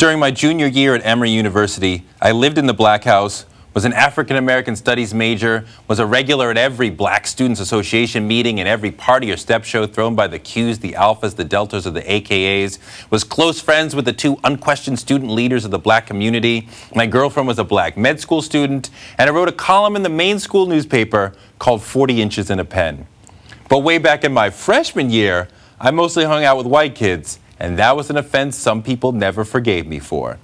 During my junior year at Emory University, I lived in the Black House, was an African American Studies major, was a regular at every Black Students Association meeting and every party or step show thrown by the Qs, the Alphas, the Deltas, or the AKAs, was close friends with the two unquestioned student leaders of the Black community. My girlfriend was a Black med school student, and I wrote a column in the main school newspaper called 40 Inches in a Pen. But way back in my freshman year, I mostly hung out with white kids, and that was an offense some people never forgave me for.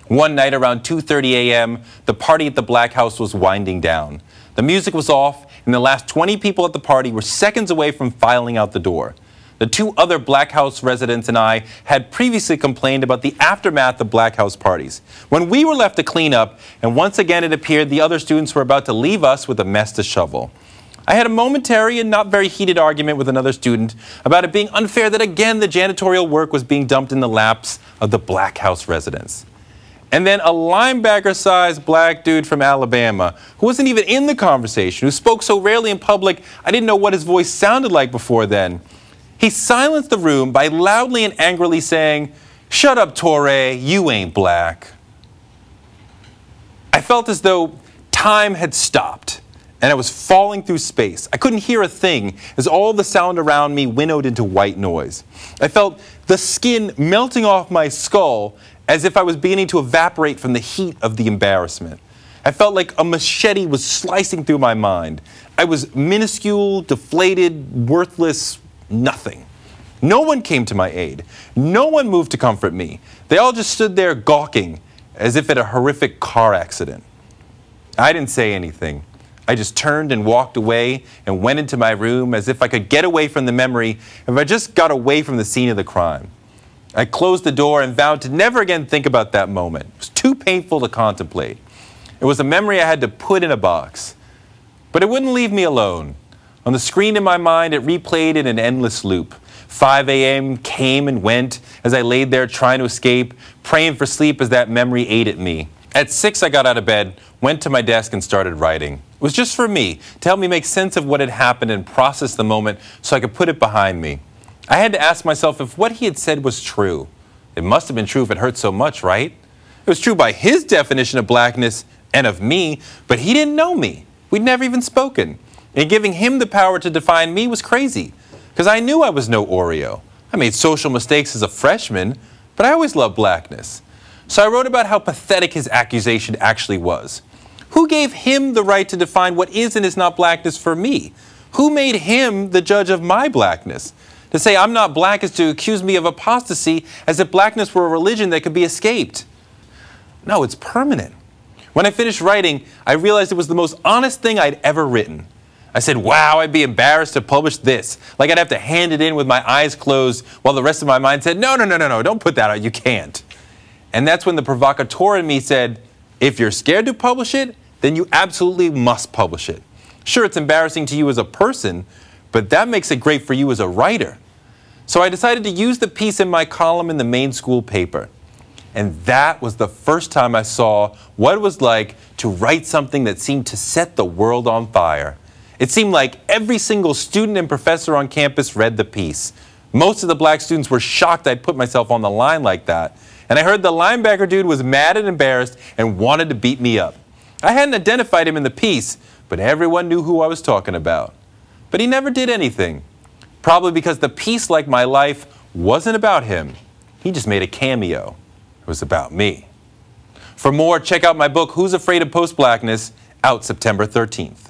One night around 2:30 a.m., the party at the Black House was winding down. The music was off, and the last 20 people at the party were seconds away from filing out the door. The two other Black House residents and I had previously complained about the aftermath of Black House parties, when we were left to clean up, and once again it appeared the other students were about to leave us with a mess to shovel. I had a momentary and not very heated argument with another student about it being unfair that again the janitorial work was being dumped in the laps of the Black House residents. And then a linebacker-sized Black dude from Alabama, who wasn't even in the conversation, who spoke so rarely in public I didn't know what his voice sounded like before then. He silenced the room by loudly and angrily saying, "Shut up, Toure, you ain't black." I felt as though time had stopped, and I was falling through space. I couldn't hear a thing as all the sound around me winnowed into white noise. I felt the skin melting off my skull as if I was beginning to evaporate from the heat of the embarrassment. I felt like a machete was slicing through my mind. I was minuscule, deflated, worthless, nothing. No one came to my aid. No one moved to comfort me. They all just stood there gawking as if at a horrific car accident. I didn't say anything. I just turned and walked away and went into my room as if I could get away from the memory if I just got away from the scene of the crime. I closed the door and vowed to never again think about that moment. It was too painful to contemplate. It was a memory I had to put in a box. But it wouldn't leave me alone. On the screen in my mind, it replayed in an endless loop. 5 a.m. came and went as I laid there trying to escape, praying for sleep as that memory ate at me. At 6, I got out of bed, went to my desk, and started writing. It was just for me, to help me make sense of what had happened and process the moment so I could put it behind me. I had to ask myself if what he had said was true. It must have been true if it hurt so much, right? It was true by his definition of blackness and of me, but he didn't know me. We'd never even spoken. And giving him the power to define me was crazy, because I knew I was no Oreo. I made social mistakes as a freshman, but I always loved blackness. So I wrote about how pathetic his accusation actually was. Who gave him the right to define what is and is not blackness for me? Who made him the judge of my blackness? To say I'm not black is to accuse me of apostasy as if blackness were a religion that could be escaped. No, it's permanent. When I finished writing, I realized it was the most honest thing I'd ever written. I said, wow, I'd be embarrassed to publish this. Like I'd have to hand it in with my eyes closed while the rest of my mind said, no, don't put that out, you can't. And that's when the provocateur in me said, if you're scared to publish it, then you absolutely must publish it. Sure, it's embarrassing to you as a person, but that makes it great for you as a writer. So I decided to use the piece in my column in the main school paper. And that was the first time I saw what it was like to write something that seemed to set the world on fire. It seemed like every single student and professor on campus read the piece. Most of the black students were shocked I'd put myself on the line like that. And I heard the linebacker dude was mad and embarrassed and wanted to beat me up. I hadn't identified him in the piece, but everyone knew who I was talking about. But he never did anything. Probably because the piece, like my life, wasn't about him. He just made a cameo. It was about me. For more, check out my book, Who's Afraid of Post-Blackness, out September 13th.